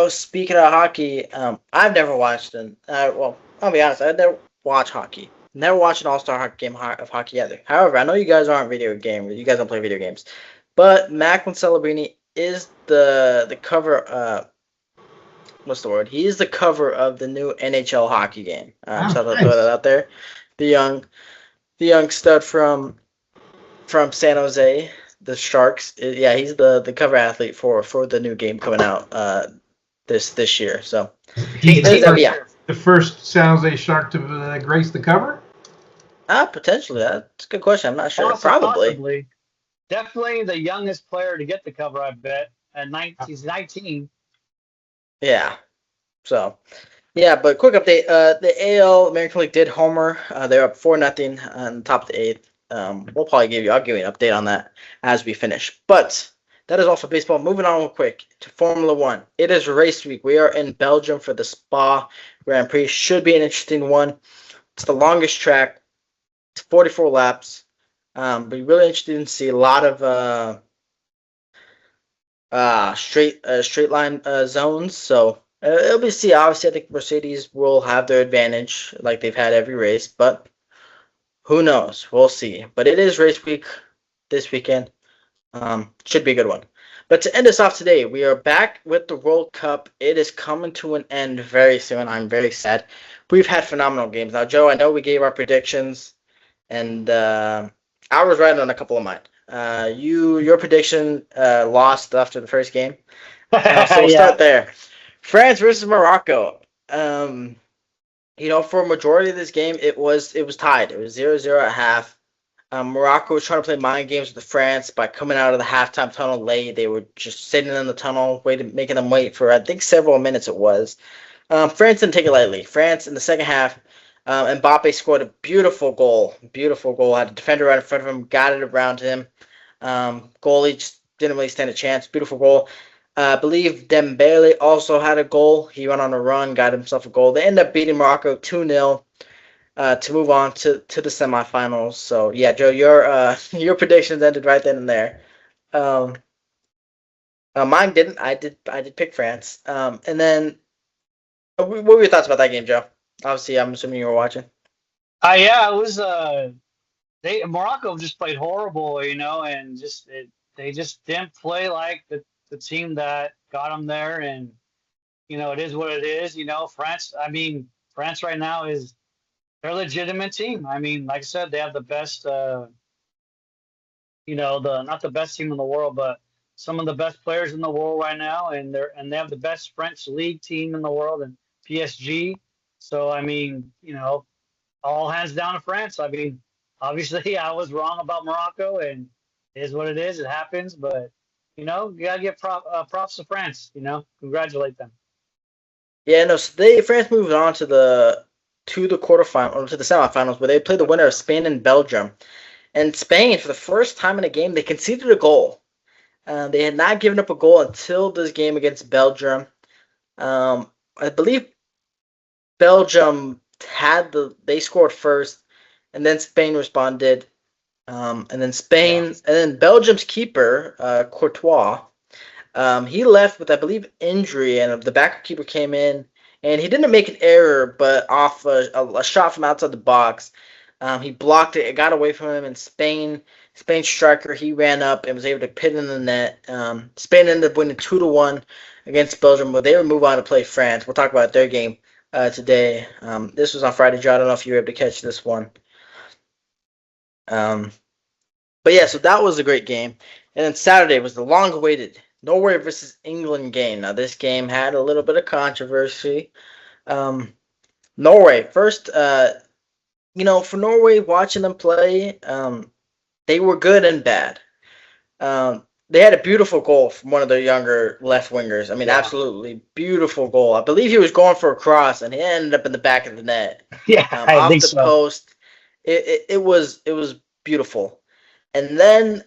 Speaking of hockey, I've never watched well, I'll be honest, I've never watched hockey. Never watched an All-Star hockey game of hockey either. However, I know you guys aren't video gamers. You guys don't play video games. But Macklin Celebrini is the cover. What's the word? He is the cover of the new NHL hockey game. So I'll throw that out there. The young stud from San Jose. The Sharks, yeah, he's the cover athlete for the new game coming out this year. So he's the first San Jose Shark to grace the cover. Potentially. That's a good question. I'm not sure. Probably. Definitely the youngest player to get the cover, I bet. He's 19. Yeah. So, yeah, but quick update. The AL American League did homer. They're up 4-0 on the top of the 8th. I'll give you an update on that as we finish. But that is all for baseball. Moving on real quick to Formula One. It is race week. We are in Belgium for the Spa Grand Prix. Should be an interesting one. It's the longest track. It's 44 laps. But really interested to see a lot of straight line zones. So it'll be see. Obviously, I think Mercedes will have their advantage like they've had every race, but who knows? We'll see. But it is race week this weekend. Should be a good one. But to end us off today, we are back with the World Cup. It is coming to an end very soon. I'm very sad. We've had phenomenal games. Now, Joe, I know we gave our predictions, and I was right on a couple of mine. Your prediction lost after the first game. So we'll start there. France versus Morocco. For a majority of this game, it was tied. It was 0-0 at half. Morocco was trying to play mind games with France by coming out of the halftime tunnel late. They were just sitting in the tunnel, making them wait for, I think, several minutes it was. France didn't take it lightly. France, in the second half, Mbappe scored a beautiful goal. Beautiful goal. Had a defender right in front of him, got it around him. Goalie just didn't really stand a chance. Beautiful goal. I believe Dembele also had a goal. He went on a run, got himself a goal. They ended up beating Morocco 2-0 to move on to the semifinals. So yeah, Joe, your predictions ended right then and there. Um, Mine didn't. I did pick France. And then what were your thoughts about that game, Joe? Obviously, I'm assuming you were watching. Yeah, it was they Morocco just played horrible, and they just didn't play like the team that got them there, and it is what it is. France. I mean, France right now is they're a legitimate team. I mean, like I said, they have the best. The not the best team in the world, but some of the best players in the world right now, and they have the best French league team in the world, and PSG. So I mean, all hands down to France. I mean, obviously I was wrong about Morocco, and it is what it is. It happens, but you gotta give props to France. Congratulate them. Yeah, no. So France moved on to the quarterfinal or to the semifinals where they played the winner of Spain and Belgium. And Spain, for the first time in a game, they conceded a goal. They had not given up a goal until this game against Belgium. I believe Belgium they scored first, and then Spain responded. Yeah. And then Belgium's keeper, Courtois, he left with, I believe, injury, and the backup keeper came in, and he didn't make an error, but off a shot from outside the box, he blocked it. It got away from him, and Spain striker, he ran up and was able to pin in the net. Spain ended up winning 2-1 against Belgium, but they would move on to play France. We'll talk about their game today. This was on Friday, Joe. I don't know if you were able to catch this one. Um, but yeah, so that was a great game. And then Saturday was the long-awaited Norway versus England game. Now, this game had a little bit of controversy. Norway, first, for Norway, watching them play, they were good and bad. They had a beautiful goal from one of their younger left wingers. I mean, Yeah. absolutely beautiful goal. I believe he was going for a cross, and he ended up in the back of the net, Yeah, I off think the so. post. It was beautiful. And then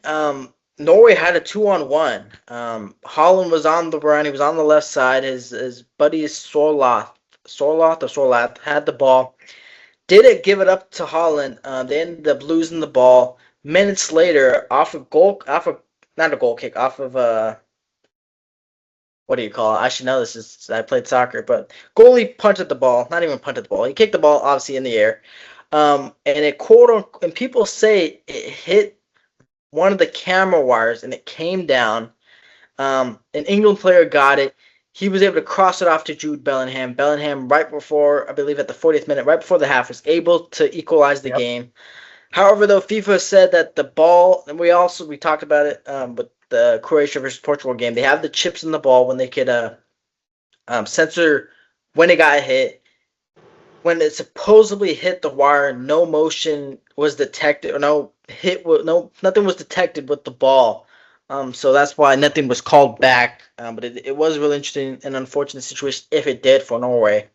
Norway had a 2-on-1. Holland was on the run. He was on the left side. His buddy Sorloth had the ball. Didn't give it up to Holland. They ended up losing the ball. Minutes later, not a goal kick, off of what do you call it? I should know this. I played soccer, but goalie punted the ball. Not even punted the ball. He kicked the ball obviously in the air. And people say it hit one of the camera wires and it came down. An England player got it. He was able to cross it off to Jude Bellingham. Bellingham, right before, I believe at the 40th minute, right before the half, was able to equalize the Yep. game. However, though, FIFA said that the ball, and we talked about it with the Croatia versus Portugal game, they have the chips in the ball when they could censor when it got hit. When it supposedly hit the wire, no motion was detected, or nothing was detected with the ball. So that's why nothing was called back. But it was really interesting and unfortunate situation if it did for Norway.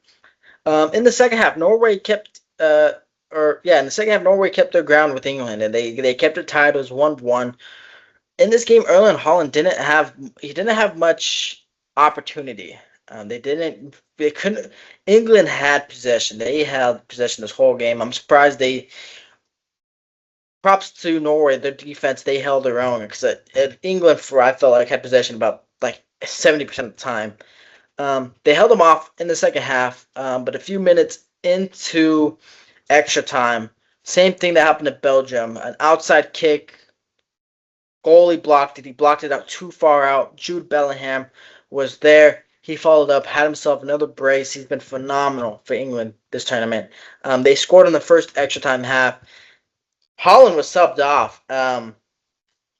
In the second half, Norway kept their ground with England, and they kept it tied. It was 1-1. In this game, Erling Haaland didn't have much opportunity. They couldn't. England had possession. They had possession this whole game. I'm surprised they. Props to Norway, their defense. They held their own because England, I felt like had possession about like 70% of the time. They held them off in the second half, but a few minutes into extra time, same thing that happened to Belgium. An outside kick, goalie blocked it. He blocked it out too far out. Jude Bellingham was there. He followed up, had himself another brace. He's been phenomenal for England this tournament. They scored in the first extra time half. Holland was subbed off in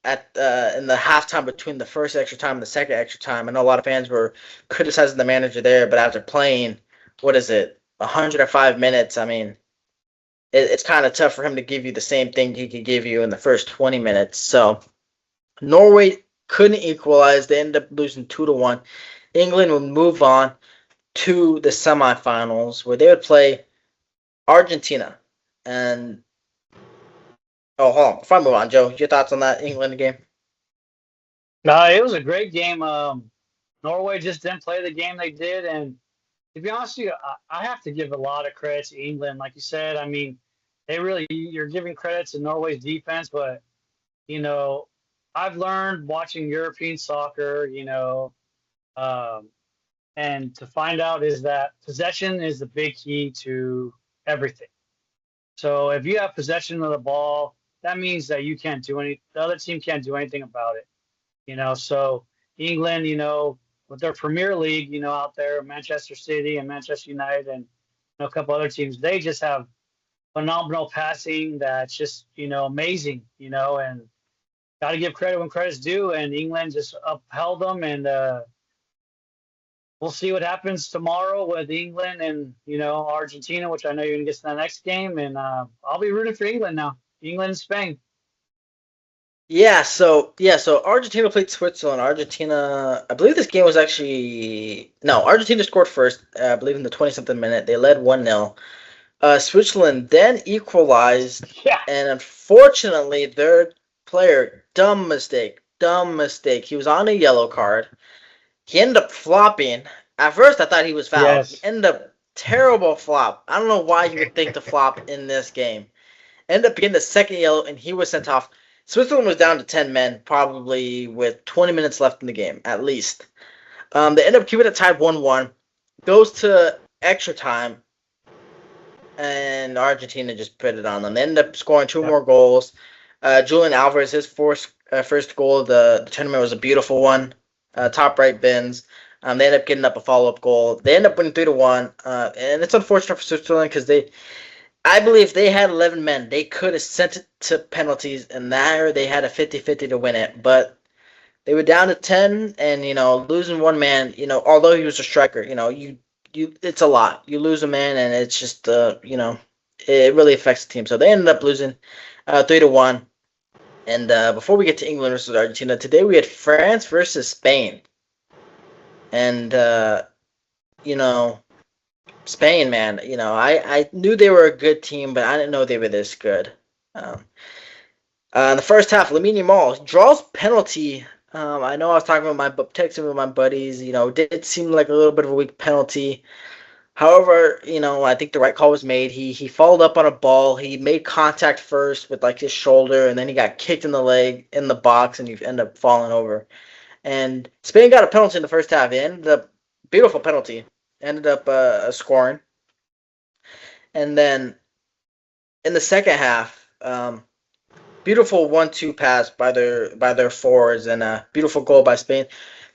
the halftime between the first extra time and the second extra time. I know a lot of fans were criticizing the manager there, but after playing, 105 minutes, I mean, it's kind of tough for him to give you the same thing he could give you in the first 20 minutes. So Norway couldn't equalize. They ended up losing 2-1. England would move on to the semifinals where they would play Argentina. And hold on, before I move on, Joe, your thoughts on that England game? It was a great game. Norway just didn't play the game they did, and to be honest with you, I have to give a lot of credit to England. Like you said, I mean, you're giving credit to Norway's defense, but you know, I've learned watching European soccer, um, and to find out is that possession is the big key to everything. So if you have possession of the ball, that means that the other team can't do anything about it. So England, with their Premier League, out there, Manchester City and Manchester United and a couple other teams, they just have phenomenal passing that's just, amazing, and got to give credit when credit's due. And England just upheld them, and we'll see what happens tomorrow with England and, Argentina, which I know you're going to get to the next game. And I'll be rooting for England now. England and Spain. So Argentina played Switzerland. Argentina, I believe this game was actually no. Argentina scored first. I believe in the 20-something minute. They led 1-0. Switzerland then equalized, Yeah. and unfortunately, their player, dumb mistake. He was on a yellow card. He ended up flopping. At first, I thought he was fouled. He Yes. ended up terrible flop. I don't know why you would think to flop in this game. Ended up getting the second yellow, and he was sent off. Switzerland was down to 10 men, probably with 20 minutes left in the game, at least. They ended up keeping it tied 1-1. Goes to extra time, and Argentina just put it on them. They ended up scoring two more goals. Julian Alvarez, his first goal of the tournament was a beautiful one. Top right bins. They ended up getting up a follow-up goal. They ended up winning 3-1. And it's unfortunate for Switzerland because I believe they had 11 men. They could have sent it to penalties, and there they had a 50-50 to win it. But they were down to 10, and, losing one man, although he was a striker, it's a lot. You lose a man, and it's just, it really affects the team. So they ended up losing 3-1. And before we get to England versus Argentina, today we had France versus Spain. And, Spain, man, I knew they were a good team, but I didn't know they were this good. In the first half, Lamine Yamal draws penalty. I know I was texting with my buddies. Did seem like a little bit of a weak penalty. However, I think the right call was made. He followed up on a ball. He made contact first with like his shoulder, and then he got kicked in the leg in the box, and he ended up falling over. And Spain got a penalty in the first half. It ended up beautiful penalty. Ended up scoring, and then in the second half, beautiful 1-2 pass by their forwards, and a beautiful goal by Spain.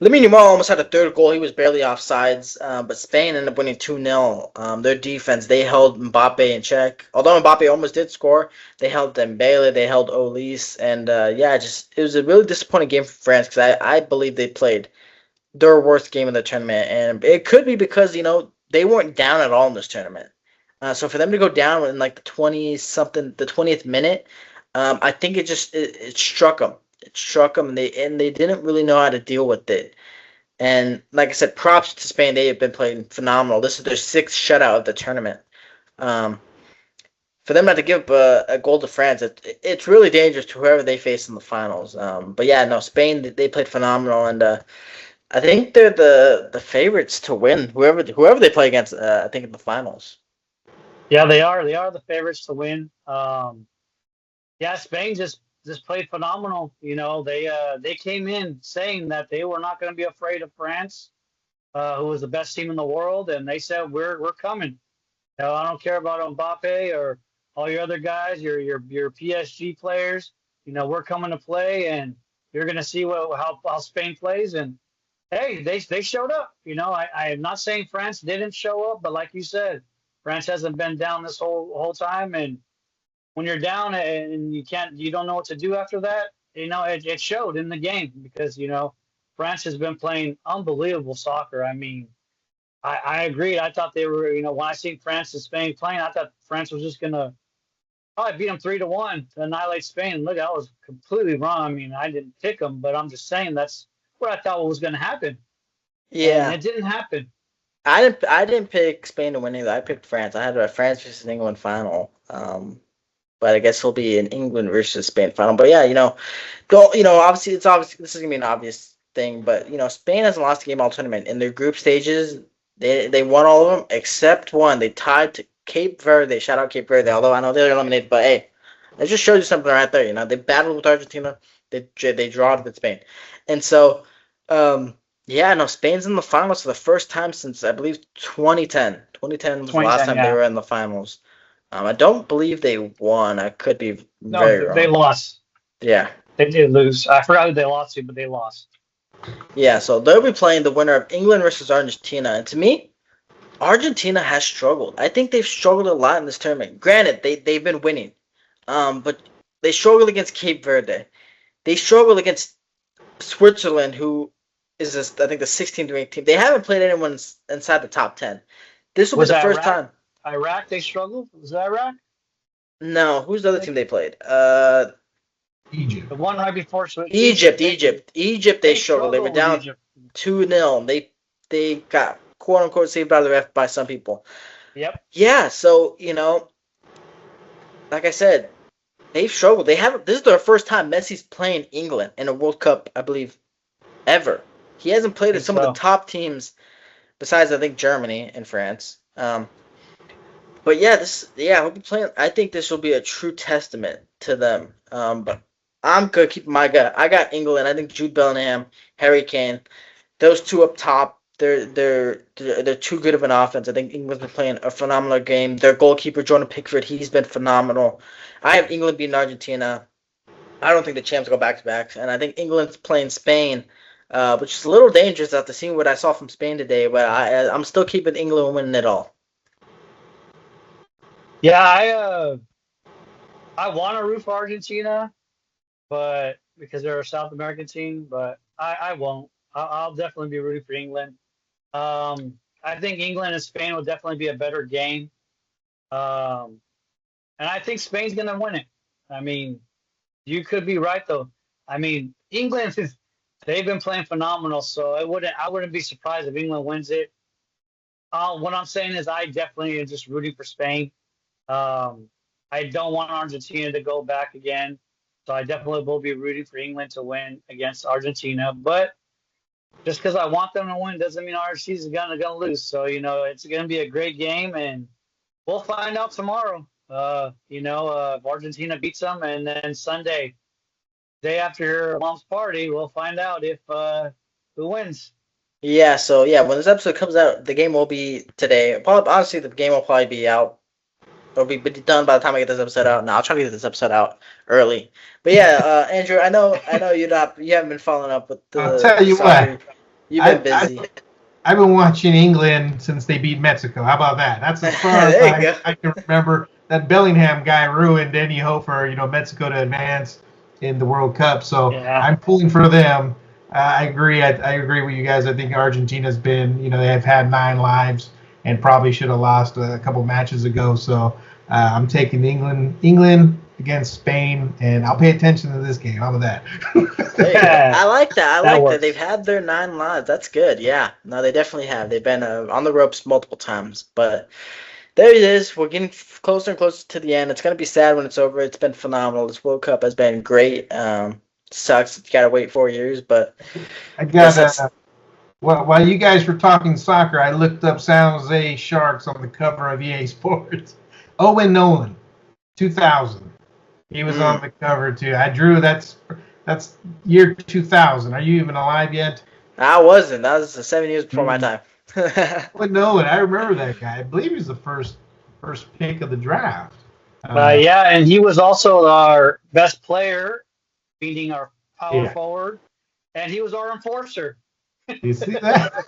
Lamine Yamal almost had a third goal. He was barely offsides, but Spain ended up winning 2-0. Their defense, they held Mbappe in check. Although Mbappe almost did score, they held Dembele, they held Olise, and it was a really disappointing game for France because I believe they played their worst game of the tournament, and it could be because they weren't down at all in this tournament. So for them to go down in like the 20th minute, I think it struck them. It struck them, and they didn't really know how to deal with it. And like I said, props to Spain. They have been playing phenomenal. This is their sixth shutout of the tournament. For them not to give a goal to France, it's really dangerous to whoever they face in the finals. But yeah, no, Spain, they played phenomenal, and I think they're the favorites to win whoever they play against. I think in the finals. Yeah, they are. They are the favorites to win. Yeah, Spain just played phenomenal. They came in saying that they were not going to be afraid of France, who was the best team in the world, and they said we're coming. I don't care about Mbappe or all your other guys, your PSG players. We're coming to play, and you're going to see how Spain plays. And hey, they showed up. I am not saying France didn't show up, but like you said, France hasn't been down this whole time, and when you're down and you don't know what to do after that, it showed in the game because France has been playing unbelievable soccer. I mean, I agreed. I thought they were, when I seen France and Spain playing, I thought France was just gonna probably beat them 3-1 to annihilate Spain. Look, I was completely wrong. I mean, I didn't pick them, but I'm just saying that's what I thought was going to happen, and Yeah, it didn't happen. I didn't pick Spain to win either. I picked France. I had a France versus England final. but I guess he'll be in England versus Spain final. But yeah, obviously this is gonna be an obvious thing, but Spain hasn't lost a game all tournament in their group stages. They won all of them except one. They tied to Cape Verde. Shout out Cape Verde. Although I know they're eliminated, but hey, it just shows you something right there. They battled with Argentina. They drawed with Spain, and so yeah, no, Spain's in the finals for the first time since I believe 2010. 2010 was the last time they were in the finals. I don't believe they won. I could be very wrong. They lost. Yeah. They did lose. I forgot who they lost to, but they lost. Yeah, so they'll be playing the winner of England versus Argentina. And to me, Argentina has struggled. I think they've struggled a lot in this tournament. Granted, they've been winning. But they struggled against Cape Verde. They struggled against Switzerland, who is I think the 16th ranked team. They haven't played anyone inside the top 10. This will be the first time. Iraq, they struggled? Was it Iraq? No, who's the other team they played? Egypt. The one right before Egypt, they struggled. They were down 2-0. They got quote unquote saved by the ref by some people. Yep. Yeah, so like I said, they've struggled. This is their first time Messi's playing England in a World Cup, I believe, ever. He hasn't played at some of the top teams besides I think Germany and France. But we'll be playing. I think this will be a true testament to them. But I'm gonna keep my gut. I got England. I think Jude Bellingham, Harry Kane, those two up top. They're too good of an offense. I think England's been playing a phenomenal game. Their goalkeeper Jordan Pickford, he's been phenomenal. I have England beating Argentina. I don't think the champs go back to back, and I think England's playing Spain, which is a little dangerous after seeing what I saw from Spain today. But I'm still keeping England winning it all. Yeah, I want to root for Argentina, but because they're a South American team, but I won't. I'll definitely be rooting for England. I think England and Spain will definitely be a better game. And I think Spain's going to win it. I mean, you could be right, though. I mean, England, they've been playing phenomenal, so I wouldn't be surprised if England wins it. What I'm saying is I definitely am just rooting for Spain. I don't want Argentina to go back again, so I definitely will be rooting for England to win against Argentina. But just because I want them to win doesn't mean Argentina's gonna lose. So it's gonna be a great game, and we'll find out tomorrow. If Argentina beats them, and then Sunday, day after your mom's party, we'll find out if who wins. Yeah. So when this episode comes out, the game will be today. Honestly, the game will probably be out. It'll be done by the time I get this episode out. Now I'll try to get this episode out early. But yeah, Andrew, I know you haven't been following up with the. I'll tell you what. You've been busy. I've been watching England since they beat Mexico. How about that? That's as far as I can remember. That Bellingham guy ruined any hope for Mexico to advance in the World Cup. So I'm pulling for them. I agree. I agree with you guys. I think Argentina's been they have had 9 lives and probably should have lost a couple matches ago. So I'm taking England against Spain, and I'll pay attention to this game. How about that? I like that. That. They've had their 9 lives. That's good. Yeah. No, they definitely have. They've been on the ropes multiple times. But there it is. We're getting closer and closer to the end. It's going to be sad when it's over. It's been phenomenal. This World Cup has been great. Sucks. You got to wait 4 years, but I got while you guys were talking soccer, I looked up San Jose Sharks on the cover of EA Sports. Owen Nolan, 2000. He was on the cover too. I drew. That's year 2000. Are you even alive yet? I wasn't. That was 7 years before my time. Owen Nolan, I remember that guy. I believe he was the first pick of the draft. And he was also our best player, beating our power forward, and he was our enforcer. You see that?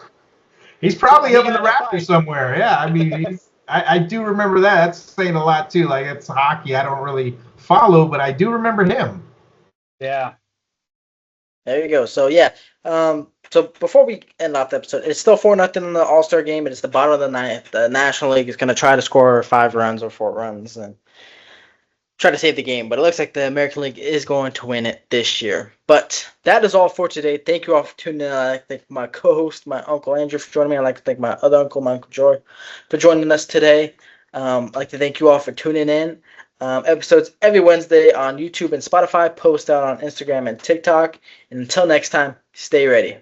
He's probably up in the rafters somewhere. Yeah, I mean, I do remember that. That's saying a lot too. Like, it's hockey. I don't really follow, but I do remember him. Yeah. There you go. So so before we end off the episode, it's still 4-0 in the All-Star game, but it's the bottom of the ninth. The National League is going to try to score 5 runs or 4 runs and try to save the game, but it looks like the American League is going to win it this year. But that is all for today. Thank you all for tuning in. I'd like to thank my co-host, my Uncle Andrew, for joining me. I'd like to thank my other uncle, my Uncle Joy, for joining us today. I'd like to thank you all for tuning in. Episodes every Wednesday on YouTube and Spotify. Post out on Instagram and TikTok. And until next time, stay ready.